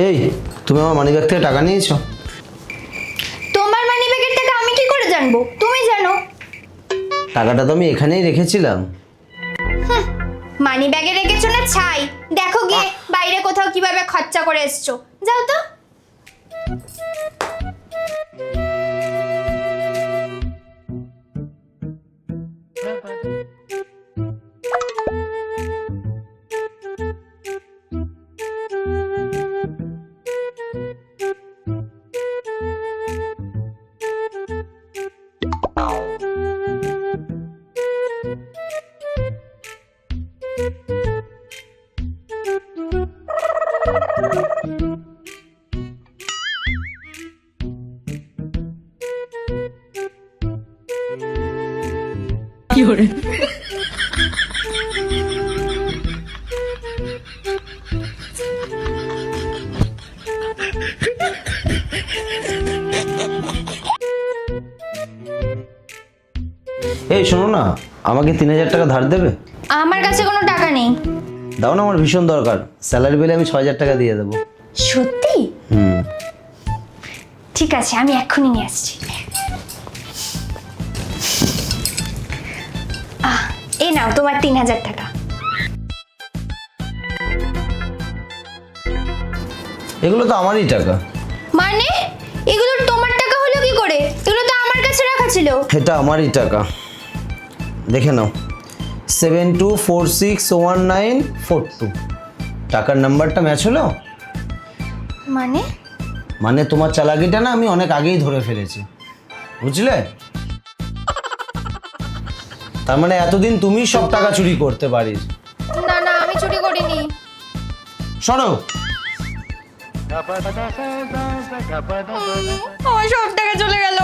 এই, তুমি আমার মানিব্যাগ থেকে টাকা নিয়েছো? তোমার মানিব্যাগের টাকা আমি কি করে জানবো? তুমি জানো। টাকাটা তো আমি এখানেই রেখেছিলাম। মানিব্যাগে রেখেছো না ছাই? দেখো গিয়ে বাইরে কোথাও কিভাবে খরচা করে এসছো। যাও তো। এই শোনো না, আমাকে 3000 টাকা ধার দেবে? আমার কাছে কোনো টাকা নেই। দাও না, আমার ভীষণ দরকার। স্যালারি পেলে আমি 6000 টাকা দিয়ে দেবো। সত্যি? ঠিক আছে, আমি এক্ষুনি নিয়ে আসছি। এই নাও তোমার 3000 টাকা। এগুলো তো আমারই টাকা। মানে এগুলো তোমার টাকা হলো কি করে? এগুলো তো আমার কাছে রাখা ছিল। এটা আমারই টাকা, দেখে নাও। 72461942 টাকার নাম্বারটা ম্যাচ হলো? মানে মানে তোমার চালাকিটা না আমি অনেক আগেই ধরে ফেলেছি, বুঝলে? তার মানে এতদিন তুমি সব টাকা চুরি করতে পারিস? না না, আমি চুরি করিনি। শোনো, আমার সব টাকা চলে গেল।